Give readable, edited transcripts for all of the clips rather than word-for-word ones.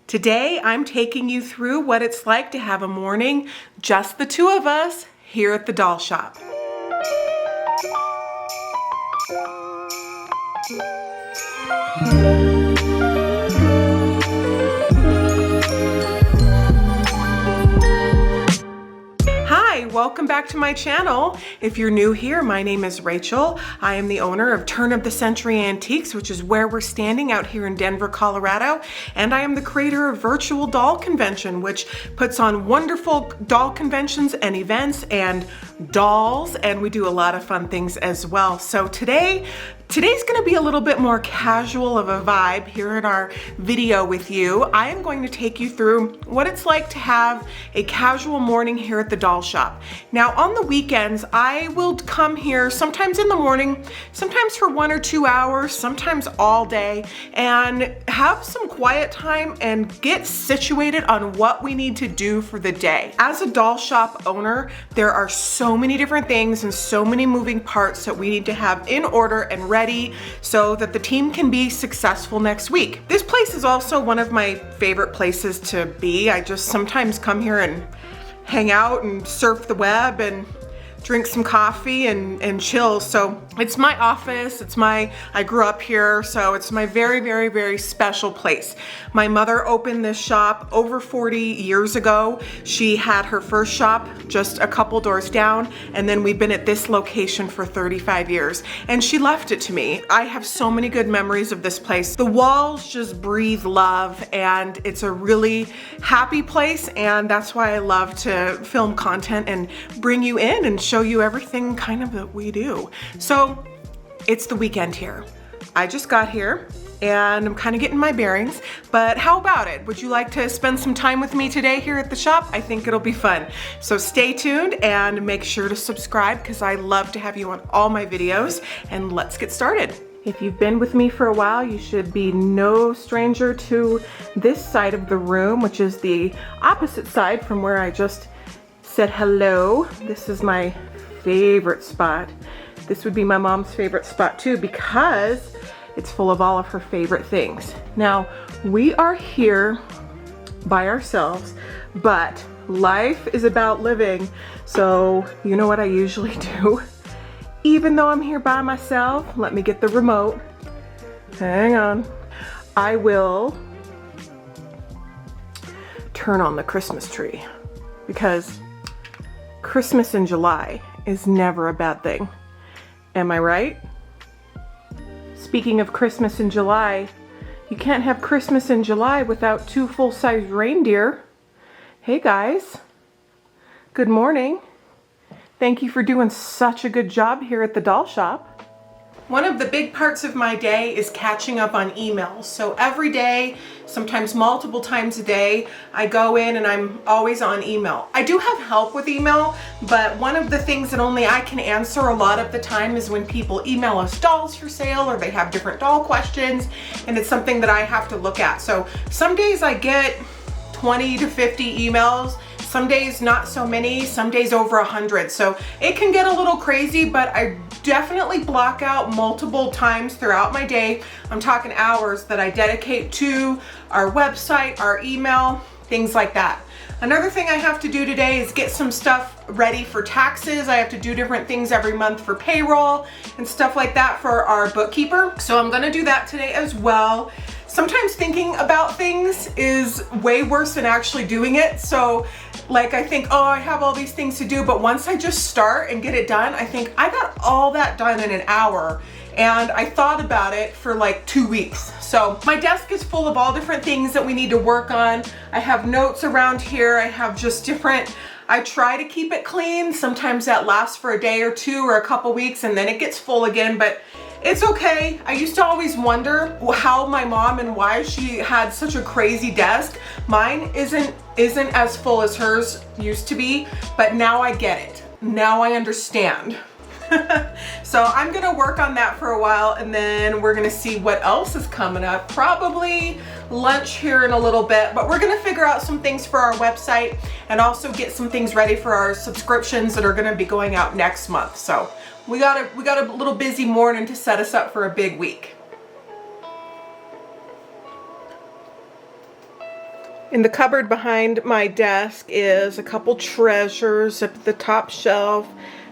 Today, I'm taking you through what it's like to have a morning, just the two of us, here at the doll shop. Hi, welcome back to my channel. If you're new here, my name is Rachel. I am the owner of Turn of the Century Antiques, which is where we're standing out here in Denver, Colorado. And I am the creator of Virtual Doll Convention, which puts on wonderful doll conventions and events and dolls, and we do a lot of fun things as well. So today's gonna be a little bit more casual of a vibe here in our video with you. I am going to take you through what it's like to have a casual morning here at the doll shop. Now on the weekends, I will come here sometimes in the morning, sometimes for 1 or 2 hours, sometimes all day, and have some quiet time and get situated on what we need to do for the day. As a doll shop owner, there are so many different things and so many moving parts that we need to have in order and ready so that the team can be successful next week. This place is also one of my favorite places to be. I just sometimes come here and hang out and surf the web and drink some coffee and chill. So it's my office, I grew up here, so it's my very, very, very special place. My mother opened this shop over 40 years ago. She had her first shop just a couple doors down, and then we've been at this location for 35 years, and she left it to me. I have so many good memories of this place. The walls just breathe love, and it's a really happy place, and that's why I love to film content and bring you in and show you everything kind of that we do. So it's the weekend here. I just got here and I'm kind of getting my bearings, but how about it? Would you like to spend some time with me today here at the shop? I think it'll be fun. So stay tuned and make sure to subscribe because I love to have you on all my videos, and let's get started. If you've been with me for a while, you should be no stranger to this side of the room, which is the opposite side from where I just said hello. This is my favorite spot. This would be my mom's favorite spot too because it's full of all of her favorite things. Now, we are here by ourselves, but life is about living. So you know what I usually do? Even though I'm here by myself, let me get the remote. Hang on. I will turn on the Christmas tree because Christmas in July is never a bad thing. Am I right? Speaking of Christmas in July, you can't have Christmas in July without 2 full-size reindeer. Hey guys, good morning. Thank you for doing such a good job here at the doll shop. One of the big parts of my day is catching up on emails. So every day, sometimes multiple times a day, I go in and I'm always on email. I do have help with email, but one of the things that only I can answer a lot of the time is when people email us dolls for sale or they have different doll questions, and it's something that I have to look at. So some days I get 20 to 50 emails. Some days not so many, some days over 100. So it can get a little crazy, but I definitely block out multiple times throughout my day. I'm talking hours that I dedicate to our website, our email, things like that. Another thing I have to do today is get some stuff ready for taxes. I have to do different things every month for payroll and stuff like that for our bookkeeper. So I'm gonna do that today as well. Sometimes thinking about things is way worse than actually doing it. So like I think, oh, I have all these things to do, but once I just start and get it done, I think I got all that done in an hour. And I thought about it for like 2 weeks. So my desk is full of all different things that we need to work on. I have notes around here. I have just different, I try to keep it clean. Sometimes that lasts for a day or 2 or a couple weeks and then it gets full again, but it's okay. I used to always wonder how my mom and why she had such a crazy desk. Mine isn't as full as hers used to be, but now I get it. Now I understand. So I'm gonna work on that for a while and then we're gonna see what else is coming up. Probably lunch here in a little bit, but we're gonna figure out some things for our website and also get some things ready for our subscriptions that are gonna be going out next month. So we got a little busy morning to set us up for a big week. In the cupboard behind my desk is a couple treasures up at the top shelf.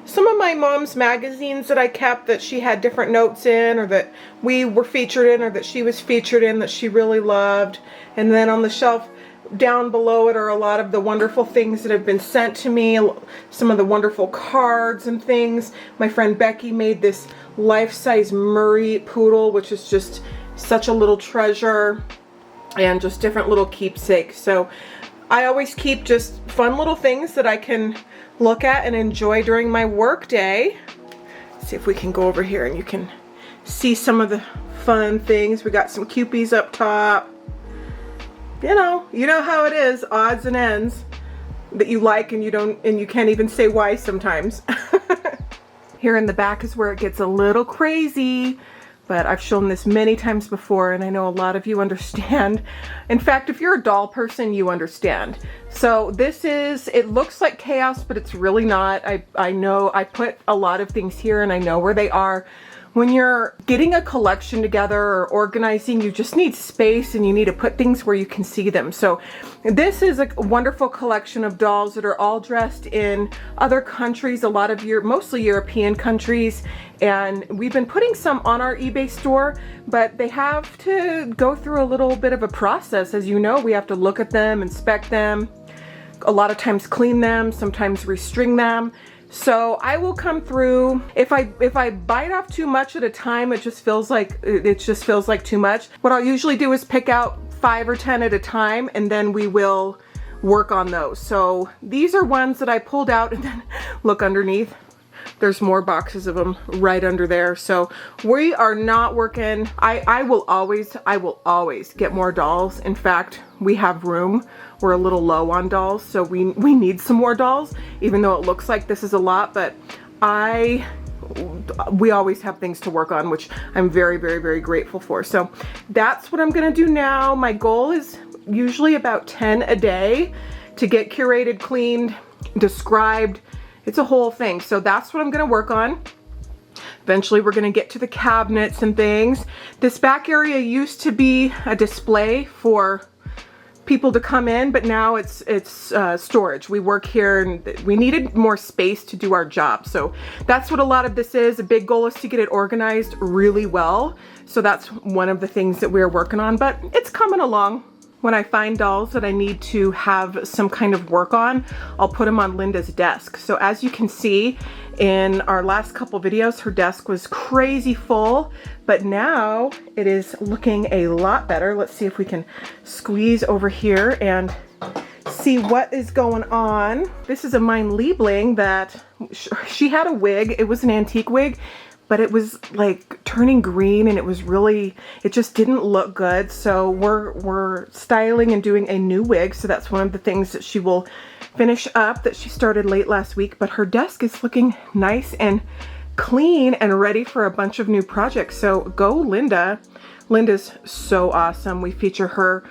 Some of my mom's magazines that I kept that she had different notes in, or that we were featured in, or that she was featured in that she really loved. And then on the shelf down below it are a lot of the wonderful things that have been sent to me, some of the wonderful cards and things. My friend Becky made this life-size Murray poodle, which is just such a little treasure, and just different little keepsakes. So I always keep just fun little things that I can look at and enjoy during my work day. Let's see if we can go over here and you can see some of the fun things. We got some Kewpies up top. You know how it is, odds and ends that you like and you can't even say why sometimes. Here in the back is where it gets a little crazy. But I've shown this many times before, and I know a lot of you understand. In fact, if you're a doll person, you understand. So this is, it looks like chaos, but it's really not. I know I put a lot of things here and I know where they are. When you're getting a collection together or organizing, you just need space and you need to put things where you can see them. So this is a wonderful collection of dolls that are all dressed in other countries, a lot of mostly European countries. And we've been putting some on our eBay store, but they have to go through a little bit of a process. As you know, we have to look at them, inspect them, a lot of times clean them, sometimes restring them. So I will come through. If I bite off too much at a time, it just feels like too much. What I'll usually do is pick out 5 or 10 at a time, and then we will work on those. So these are ones that I pulled out, and then look underneath. There's more boxes of them right under there. So we are not working. I will always get more dolls. In fact, we have room. We're a little low on dolls, so we need some more dolls, even though it looks like this is a lot, but we always have things to work on, which I'm very, very, very grateful for. So that's what I'm gonna do now. My goal is usually about 10 a day to get curated, cleaned, described. It's a whole thing. So that's what I'm gonna work on. Eventually we're gonna get to the cabinets and things. This back area used to be a display for people to come in, but now it's storage. We work here and we needed more space to do our job. So that's what a lot of this is. A big goal is to get it organized really well. So that's one of the things that we're working on, but it's coming along. When I find dolls that I need to have some kind of work on, I'll put them on Linda's desk. So as you can see in our last couple videos, her desk was crazy full, but now it is looking a lot better. Let's see if we can squeeze over here and see what is going on. This is a Mine Liebling that she had a wig. It was an antique wig, but it was like turning green and it just didn't look good. So we're styling and doing a new wig. So that's one of the things that she will finish up that she started late last week. But her desk is looking nice and clean and ready for a bunch of new projects. So go Linda. Linda's so awesome. We feature her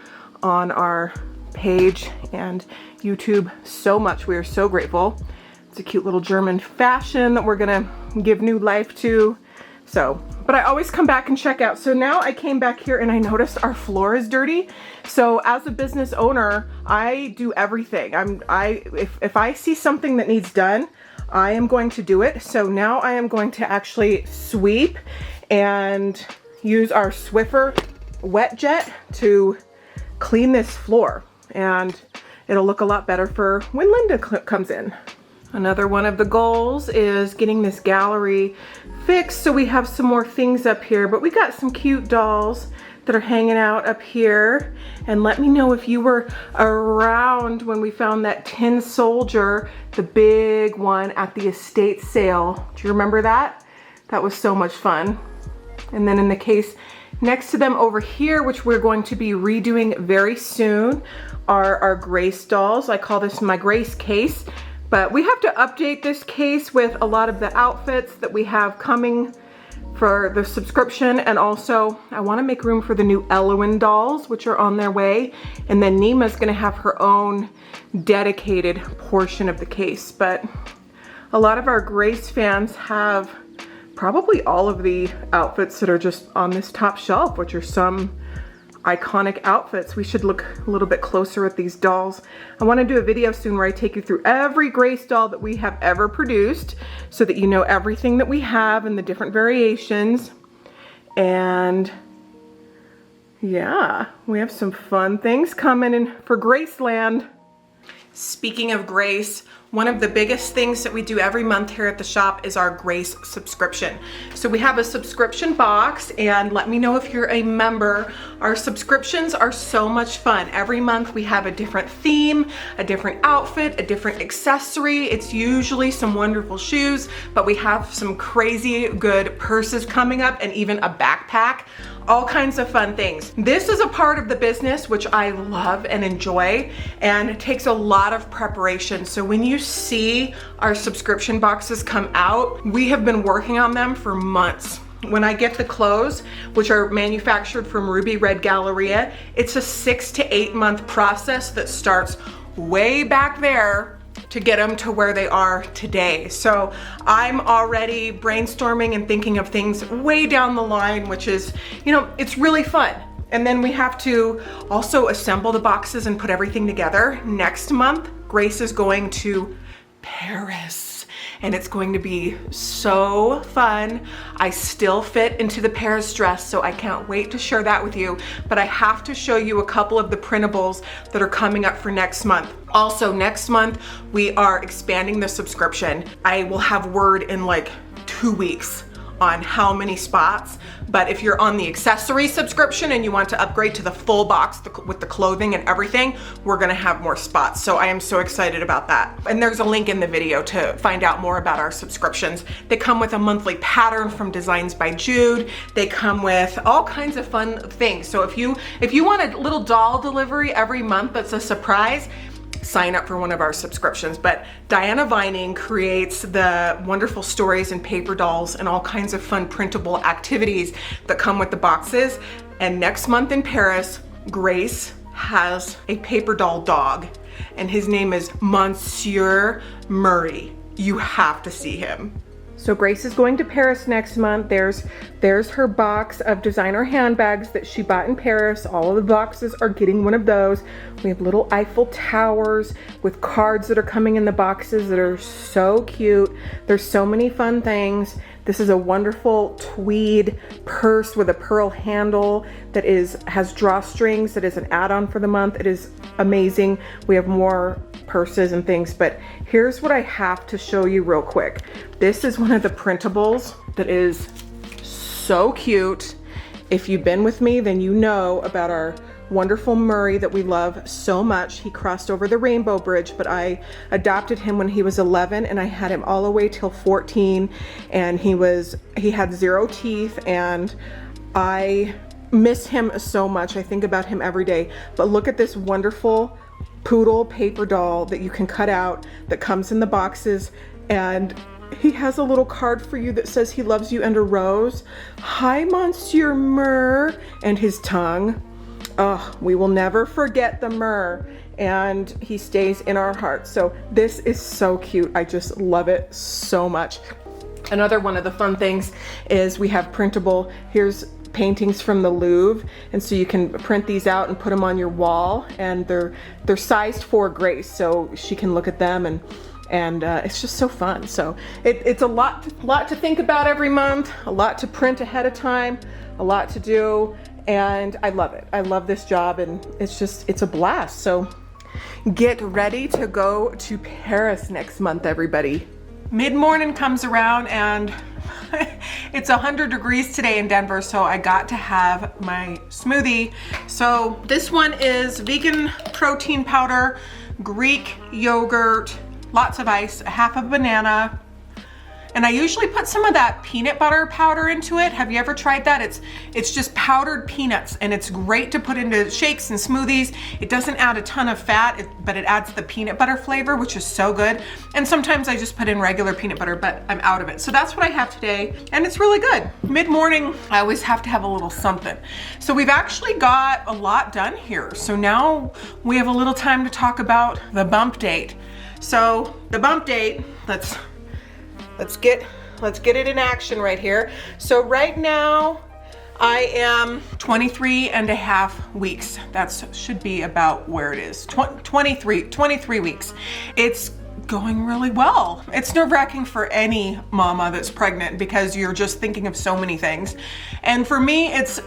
on our page and YouTube so much. We are so grateful. It's a cute little German fashion that we're gonna give new life to. So, but I always come back and check out. So now I came back here and I noticed our floor is dirty. So as a business owner, I do everything. If I see something that needs done, I am going to do it. So now I am going to actually sweep and use our Swiffer wet jet to clean this floor. And it'll look a lot better for when Linda comes in. Another one of the goals is getting this gallery fixed so we have some more things up here, but we got some cute dolls that are hanging out up here. And let me know if you were around when we found that tin soldier, the big one at the estate sale. Do you remember that? That was so much fun. And then in the case next to them over here, which we're going to be redoing very soon, are our Grace dolls. I call this my Grace case. But we have to update this case with a lot of the outfits that we have coming for the subscription. And also I want to make room for the new Elowen dolls, which are on their way. And then Nima's going to have her own dedicated portion of the case. But a lot of our Grace fans have probably all of the outfits that are just on this top shelf, which are some iconic outfits. We should look a little bit closer at these dolls. I want to do a video soon where I take you through every Grace doll that we have ever produced so that you know everything that we have and the different variations. And yeah, we have some fun things coming in for Graceland. Speaking of Grace, one of the biggest things that we do every month here at the shop is our Grace subscription. So we have a subscription box, and let me know if you're a member. Our subscriptions are so much fun. Every month we have a different theme, a different outfit, a different accessory. It's usually some wonderful shoes, but we have some crazy good purses coming up and even a backpack. All kinds of fun things. This is a part of the business which I love and enjoy, and it takes a lot of preparation. So when you see our subscription boxes come out, we have been working on them for months. When I get the clothes, which are manufactured from Ruby Red Galleria, it's a 6 to 8 month process that starts way back there to get them to where they are today. So I'm already brainstorming and thinking of things way down the line, which is, you know, it's really fun. And then we have to also assemble the boxes and put everything together. Next month, Grace is going to Paris, and it's going to be so fun. I still fit into the Paris dress, so I can't wait to share that with you, but I have to show you a couple of the printables that are coming up for next month. Also, next month, we are expanding the subscription. I will have word in like 2 weeks on how many spots, but if you're on the accessory subscription and you want to upgrade to the full box with the clothing and everything, we're gonna have more spots. So I am so excited about that. And there's a link in the video to find out more about our subscriptions. They come with a monthly pattern from Designs by Jude. They come with all kinds of fun things. So if you want a little doll delivery every month that's a surprise, sign up for one of our subscriptions. But Diana Vining creates the wonderful stories and paper dolls and all kinds of fun printable activities that come with the boxes. And next month in Paris, Grace has a paper doll dog, and his name is Monsieur Murray. You have to see him. So Grace is going to Paris next month. There's her box of designer handbags that she bought in Paris. All of the boxes are getting one of those. We have little Eiffel Towers with cards that are coming in the boxes that are so cute. There's so many fun things. This is a wonderful tweed purse with a pearl handle that has drawstrings, that is an add-on for the month. It is amazing. We have more purses and things, but here's what I have to show you real quick. This is one of the printables that is so cute. If you've been with me, then you know about our wonderful Murray that we love so much. He crossed over the Rainbow Bridge, but I adopted him when he was 11, and I had him all the way till 14, and he had 0 teeth, and I miss him so much. I think about him every day. But look at this wonderful poodle paper doll that you can cut out that comes in the boxes, and he has a little card for you that says he loves you and a rose. Hi, Monsieur Mur, and his tongue. Oh, we will never forget the Mur, and he stays in our hearts. So this is so cute. I just love it so much. Another one of the fun things is we have printable, here's paintings from the Louvre, and so you can print these out and put them on your wall, and they're sized for Grace, so she can look at them, and it's just so fun. So it's a lot to think about every month, a lot to print ahead of time, a lot to do, and I love it. I love this job, and it's a blast. So get ready to go to Paris next month, everybody. Mid-morning comes around, and it's 100 degrees today in Denver, so I got to have my smoothie. So this one is vegan protein powder, Greek yogurt, lots of ice, half a banana, and I usually put some of that peanut butter powder into it. Have you ever tried that? It's just powdered peanuts, and it's great to put into shakes and smoothies. It doesn't add a ton of fat, but it adds the peanut butter flavor, which is so good. And sometimes I just put in regular peanut butter, but I'm out of it. So that's what I have today, and it's really good. Mid-morning, I always have to have a little something. So we've actually got a lot done here. So now we have a little time to talk about the bump date. So the bump date, let's get it in action right here. So right now, I am 23 and a half weeks. That should be about where it is. 23 weeks. It's going really well. It's nerve-wracking for any mama that's pregnant because you're just thinking of so many things. And for me, it's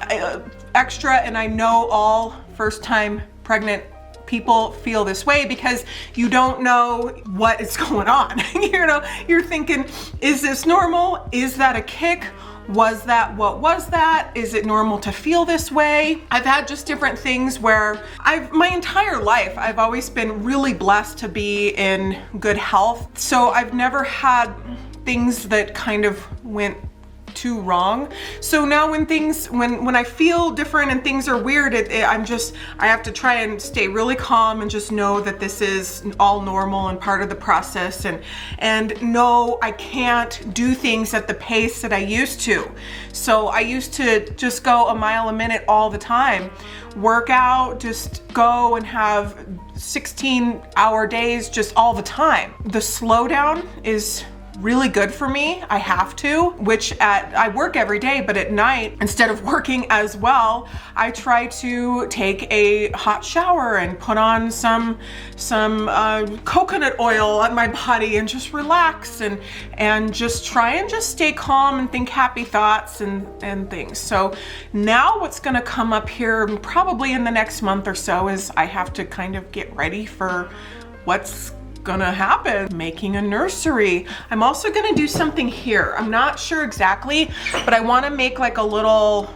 extra, and I know all first-time pregnant people feel this way because you don't know what is going on. You know, you're thinking, is this normal? Is that a kick? Was that, what was that? Is it normal to feel this way? I've had just different things where my entire life, I've always been really blessed to be in good health. So I've never had things that kind of went too wrong. So now when I feel different and things are weird, I have to try and stay really calm and just know that this is all normal and part of the process, and no, I can't do things at the pace that I used to. So I used to just go a mile a minute all the time, work out, just go and have 16-hour days just all the time. The slowdown is really good for me. I have to, I work every day, but at night, instead of working as well, I try to take a hot shower and put on some coconut oil on my body and just relax and just try and just stay calm and think happy thoughts and things. So now what's gonna come up here probably in the next month or so is I have to kind of get ready for what's gonna happen. Making a nursery. I'm also gonna do something here. I'm not sure exactly, but I want to make like a little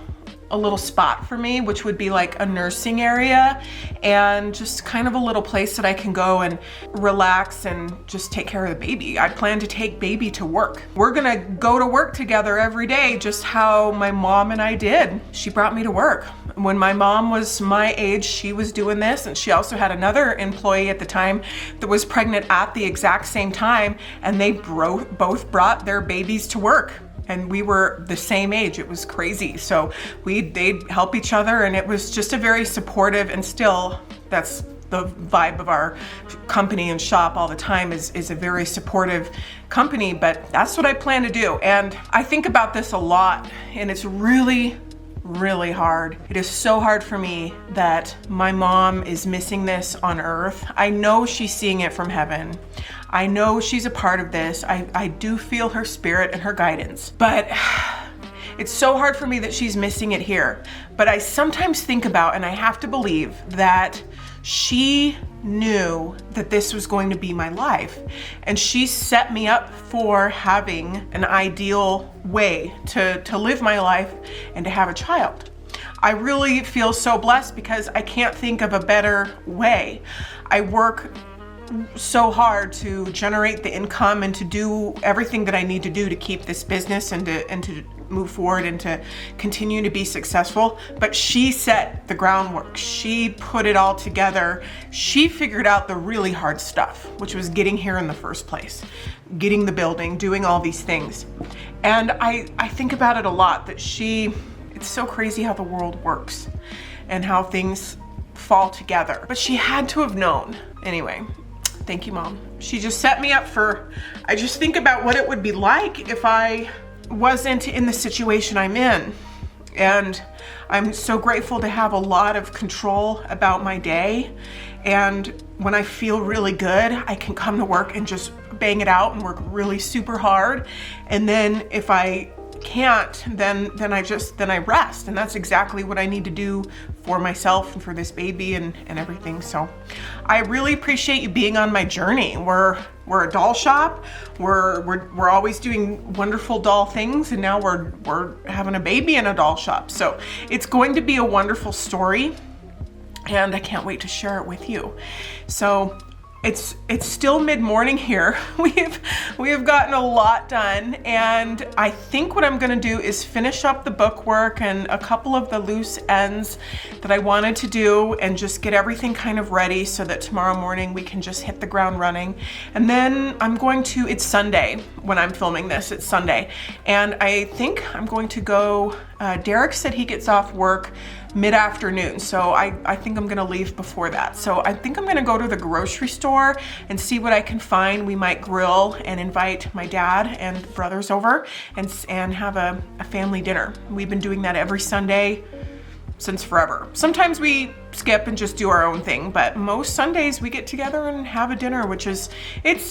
spot for me, which would be like a nursing area and just kind of a little place that I can go and relax and just take care of the baby. I plan to take baby to work. We're gonna go to work together every day, just how my mom and I did. She brought me to work. When my mom was my age, she was doing this, and she also had another employee at the time that was pregnant at the exact same time, and they both brought their babies to work. And we were the same age. It was crazy. So they'd help each other, and it was just a very supportive, and still that's the vibe of our company and shop all the time is a very supportive company. But that's what I plan to do. And I think about this a lot, and it's really hard. It is so hard for me that my mom is missing this on earth. I know she's seeing it from heaven. I know she's a part of this. I do feel her spirit and her guidance, but it's so hard for me that she's missing it here. But I sometimes think about, and I have to believe, that she knew that this was going to be my life, and she set me up for having an ideal way to live my life and to have a child. I really feel so blessed because I can't think of a better way. I work so hard to generate the income and to do everything that I need to do to keep this business and to move forward and to continue to be successful. But she set the groundwork. She put it all together. She figured out the really hard stuff, which was getting here in the first place, getting the building, doing all these things. And I think about it a lot, that it's so crazy how the world works and how things fall together. But she had to have known. Anyway, thank you, Mom. She just set me up I just think about what it would be like if I wasn't in the situation I'm in. And I'm so grateful to have a lot of control about my day. And when I feel really good, I can come to work and just bang it out and work really super hard. And then if I can't, then I rest. And that's exactly what I need to do for myself and for this baby and everything. So I really appreciate you being on my journey. We're a doll shop. We're always doing wonderful doll things, and now we're having a baby in a doll shop. So it's going to be a wonderful story, and I can't wait to share it with you. So it's still mid-morning here. We have gotten a lot done, and I think what I'm gonna do is finish up the book work and a couple of the loose ends that I wanted to do, and just get everything kind of ready so that tomorrow morning we can just hit the ground running. And then it's Sunday when I'm filming this, it's Sunday. And I think I'm going to go, Derek said he gets off work mid-afternoon. So I think I'm gonna leave before that. So I think I'm gonna go to the grocery store and see what I can find. We might grill and invite my dad and brothers over and have a family dinner. We've been doing that every Sunday since forever. Sometimes we skip and just do our own thing, but most Sundays we get together and have a dinner, which is,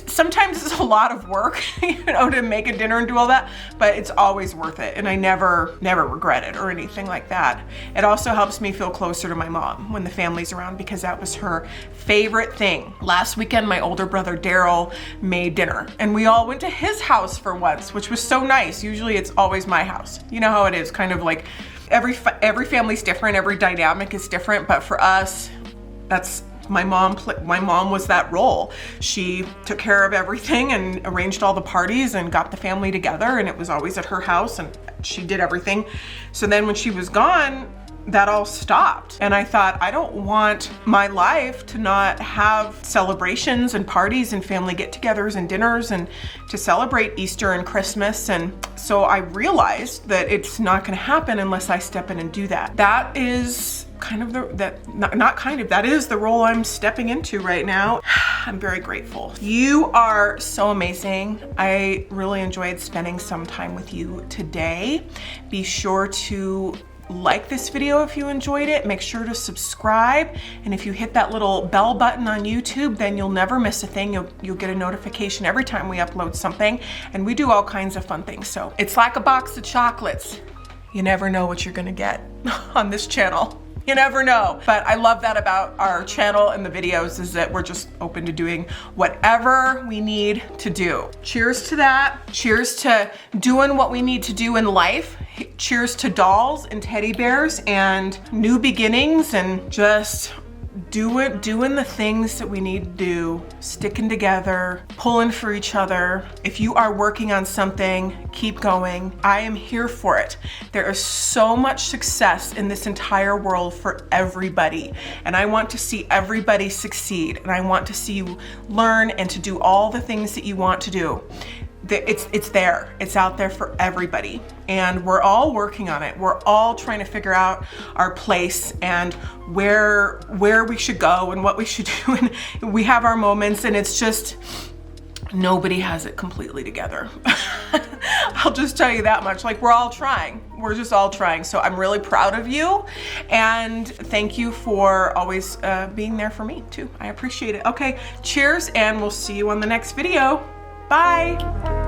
sometimes it's a lot of work, you know, to make a dinner and do all that, but it's always worth it. And I never regret it or anything like that. It also helps me feel closer to my mom when the family's around, because that was her favorite thing. Last weekend, my older brother Daryl made dinner and we all went to his house for once, which was so nice. Usually it's always my house. You know how it is, kind of like every family's different, every dynamic is different, but for us, that's my mom was that role. She took care of everything and arranged all the parties and got the family together, and it was always at her house and she did everything. So then when she was gone, that all stopped. And I thought, I don't want my life to not have celebrations and parties and family get-togethers and dinners and to celebrate Easter and Christmas. And so I realized that it's not gonna happen unless I step in and do that. That is kind of that is the role I'm stepping into right now. I'm very grateful. You are so amazing. I really enjoyed spending some time with you today. Be sure to like this video if you enjoyed it. Make sure to subscribe, and if you hit that little bell button on YouTube, then you'll never miss a thing. You'll get a notification every time we upload something, and we do all kinds of fun things. So it's like a box of chocolates. You never know what you're gonna get on this channel. You never know. But I love that about our channel and the videos, is that we're just open to doing whatever we need to do. Cheers to that. Cheers to doing what we need to do in life. Cheers to dolls and teddy bears and new beginnings and just doing the things that we need to do, sticking together, pulling for each other. If you are working on something, keep going. I am here for it. There is so much success in this entire world for everybody, and I want to see everybody succeed, and I want to see you learn and to do all the things that you want to do. It's there. It's out there for everybody, and we're all working on it. We're all trying to figure out our place and where we should go and what we should do, and we have our moments, and it's just nobody has it completely together. I'll just tell you that much. Like, we're all trying. We're just all trying. So I'm really proud of you, and thank you for always being there for me too. I appreciate it. Okay, cheers, and we'll see you on the next video. Bye.